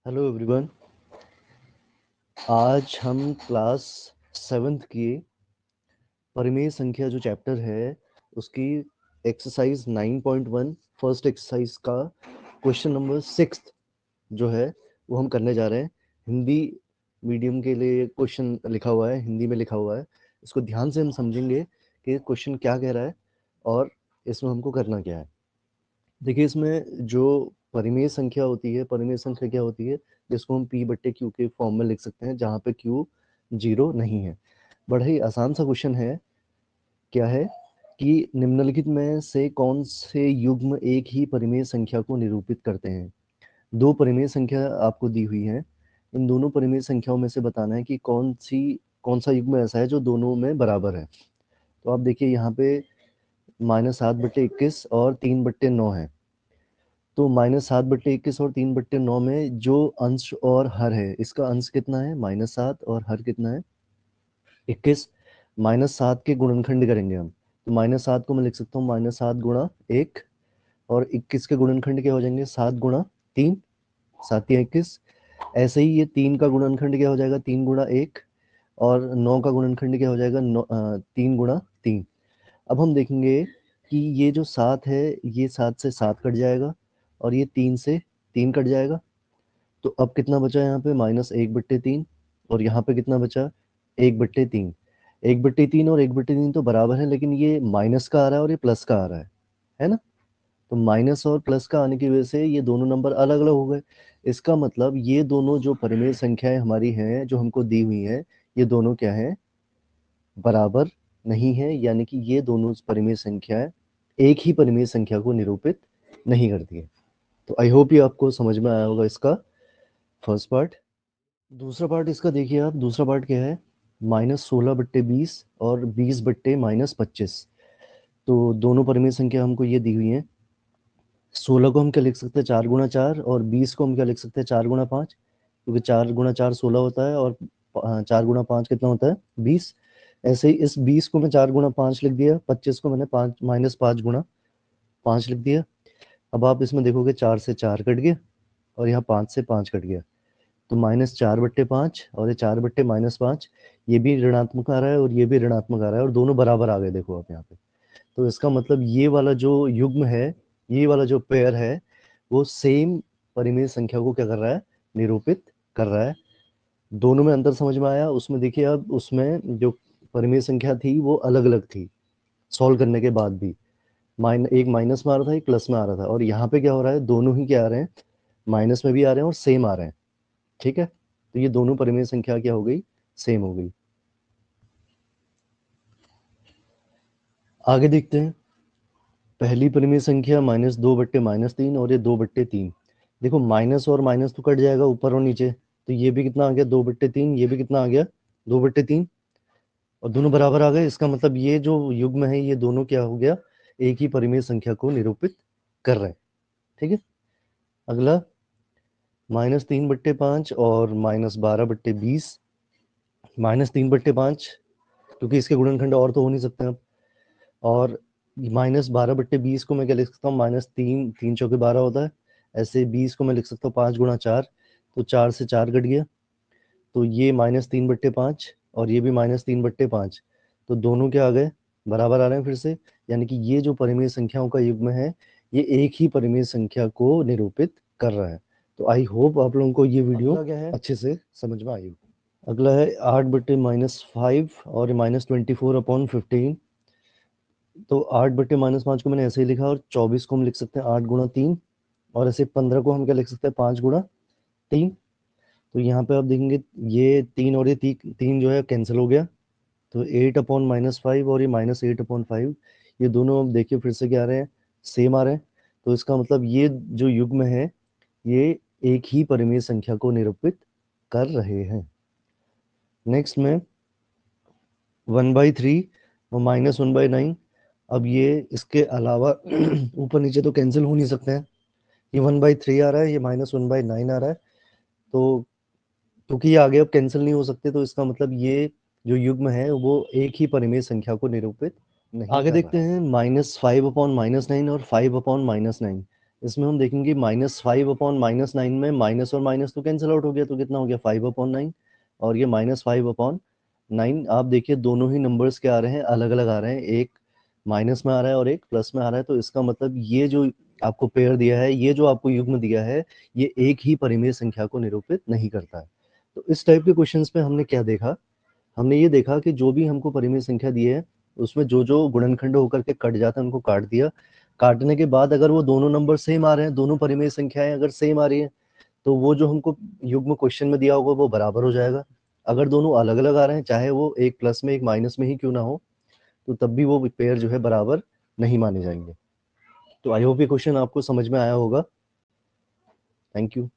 Hello everyone. आज हम class 7th की परिमेय संख्या जो चैप्टर है उसकी एक्सरसाइज 9.1 फर्स्ट एक्सरसाइज का क्वेश्चन नंबर 6 जो है वो हम करने जा रहे हैं। हिंदी मीडियम के लिए क्वेश्चन लिखा हुआ है, हिंदी में लिखा हुआ है। इसको ध्यान से हम समझेंगे कि क्वेश्चन क्या कह रहा है और इसमें हमको करना क्या है। देखिए, इसमें जो परिमेय संख्या होती है, परिमेय संख्या क्या होती है, जिसको हम p बट्टे क्यू के फॉर्म में लिख सकते हैं, जहाँ पे q 0 नहीं है। बड़ा ही आसान सा क्वेश्चन है। क्या है कि निम्नलिखित में से कौन से युग्म एक ही परिमेय संख्या को निरूपित करते हैं। दो परिमेय संख्या आपको दी हुई है, इन दोनों परिमेय संख्याओं में से बताना है कि कौन सा युग्म ऐसा है जो दोनों में बराबर है। तो आप देखिए यहाँ पे -7/21 और 3/9 है। तो -7/21 और 3/9 में जो अंश और हर है, इसका अंश कितना है -7 और हर कितना है 21। -7 के गुणनखंड करेंगे हम, तो -7 को मैं लिख सकता हूँ -7 गुणा 1 और 21 के गुणनखंड क्या हो जाएंगे 7 गुणा 3, 7 या 21। ऐसे ही ये 3 का गुणनखंड क्या हो जाएगा 3 गुणा 1 और 9 का गुणनखंड क्या हो जाएगा 3 गुणा 3। अब हम देखेंगे कि ये जो 7 है ये 7 से 7 कट जाएगा और ये 3 से 3 कट जाएगा। तो अब कितना बचा यहाँ पे -1/3 और यहाँ पे कितना बचा 1/3। 1/3 और 1/3 तो बराबर है, लेकिन ये माइनस का आ रहा है और ये प्लस का आ रहा है ना। तो माइनस और प्लस का आने की वजह से ये दोनों नंबर अलग अलग हो गए। इसका मतलब ये दोनों जो परिमेय संख्याएं हमारी हैं जो हमको दी हुई हैं, ये दोनों क्या है बराबर नहीं है, यानी कि ये दोनों परिमेय संख्याएं एक ही परिमेय संख्या को निरूपित नहीं करती है। तो आई होप ये आपको समझ में आया होगा इसका फर्स्ट पार्ट। दूसरा पार्ट इसका देखिए आप, दूसरा पार्ट क्या है -16/20 और 20/-25। तो दोनों परिमेय संख्या हमको ये दी हुई है। 16 को हम क्या लिख सकते हैं 4 गुणा 4 और 20 को हम क्या लिख सकते हैं 4 गुणा 5, क्योंकि 4 गुणा 4 16 होता है और 4 गुणा 5 कितना होता है 20। ऐसे ही इस 20 को मैं 4 गुणा 5 लिख दिया, 25 को मैंने 5 गुणा 5 लिख दिया। अब आप इसमें देखोगे 4 से 4 कट गया और यहाँ 5 से 5 कट गया, तो -4/5 और ये 4/-5, ये भी ऋणात्मक आ रहा है और ये भी ऋणात्मक आ रहा है और दोनों बराबर आ गए। देखो आप यहाँ पे, तो इसका मतलब ये वाला जो युग्म है, ये वाला जो पेयर है, वो सेम परिमेय संख्या को क्या कर रहा है निरूपित कर रहा है। दोनों में अंतर समझ में आया। उसमें देखिए अब उसमें जो परिमेय संख्या थी वो अलग अलग थी सॉल्व करने के बाद भी। एक माइनस में आ रहा था, एक प्लस में आ रहा था, और यहाँ पे क्या हो रहा है दोनों ही क्या आ रहे हैं माइनस में भी आ रहे हैं और सेम आ रहे हैं। ठीक है, तो ये दोनों परिमेय संख्या क्या हो गई सेम हो गई। आगे देखते हैं। पहली परिमेय संख्या -2/-3 और ये 2/3। देखो माइनस और माइनस तो कट जाएगा ऊपर और नीचे, तो ये भी कितना आ गया 2/3, ये भी कितना आ गया 2/3 और दोनों बराबर आ गए। इसका मतलब ये जो युग्म है ये दोनों क्या हो गया एक ही परिमेय संख्या को निरूपित कर रहे हैं। ठीक है, अगला -3/5 और -12/20। -3/5 क्योंकि इसके गुणनखंड और तो हो नहीं सकते अब, और -12/20 को मैं क्या लिख सकता हूँ -3, 3 चौके 12 होता है। ऐसे 20 को मैं लिख सकता हूँ 5 गुणा 4, तो 4 से 4 कट गया, तो ये -3/5 और ये भी -3/5, तो दोनों क्या आ गए बराबर आ रहे हैं फिर से। यानी कि ये जो परिमेय संख्याओं का युग्म है ये एक ही परिमेय संख्या को निरूपित कर रहा है। तो आई होप आप लोगों को ये वीडियो क्या है अच्छे से समझ में आई। अगला है 8/-5 और -24/15। तो 8/-5 को मैंने ऐसे ही लिखा और 24 को हम लिख सकते हैं 8 गुणा 3, और ऐसे 15 को हम क्या लिख सकते हैं 5 गुणा 3। तो यहाँ पे आप देखेंगे ये 3 और ये 3 जो है कैंसिल हो गया, तो 8/-5 और ये -8/5, ये दोनों अब देखिए फिर से क्या आ रहे हैं सेम आ रहे हैं। तो इसका मतलब ये जो युग्म है ये एक ही परिमेय संख्या को निरूपित कर रहे हैं। नेक्स्ट में 1/3 और -1/9। अब ये इसके अलावा ऊपर नीचे तो कैंसिल हो नहीं सकते हैं। ये 1/3 आ रहा है, ये -1/9 आ रहा है, तो क्योंकि ये आगे अब कैंसिल नहीं हो सकते, तो इसका मतलब ये जो युग्म है वो एक ही परिमेय संख्या को निरूपित नहीं आगे देखते हैं -5/-9 और 5/-9। इसमें हम देखेंगे -5/-9 में माइनस और माइनस तो कैंसिल आउट हो गया, तो कितना हो गया 5/9, और ये -5/9। आप देखिए दोनों ही नंबर्स क्या आ रहे हैं, अलग अलग आ रहे हैं, एक माइनस में आ रहा है और एक प्लस में आ रहा है। तो इसका मतलब ये जो आपको पेयर दिया है, ये जो आपको युग्म दिया है, ये एक ही परिमेय संख्या को निरूपित नहीं करता है। तो इस टाइप के क्वेश्चंस में हमने क्या देखा, हमने ये देखा कि जो भी हमको परिमेय संख्या दी है उसमें जो जो गुणनखंड होकर के कट जाता है उनको काट दिया। काटने के बाद अगर वो दोनों नंबर सेम आ रहे हैं, दोनों परिमेय संख्याएं अगर सेम आ रही है, तो वो जो हमको युग्म क्वेश्चन में दिया होगा वो बराबर हो जाएगा। अगर दोनों अलग अलग आ रहे हैं, चाहे वो एक प्लस में एक माइनस में ही क्यों ना हो, तो तब भी वो पेयर जो है बराबर नहीं माने जाएंगे। तो आई होप ये क्वेश्चन आपको समझ में आया होगा। Thank you.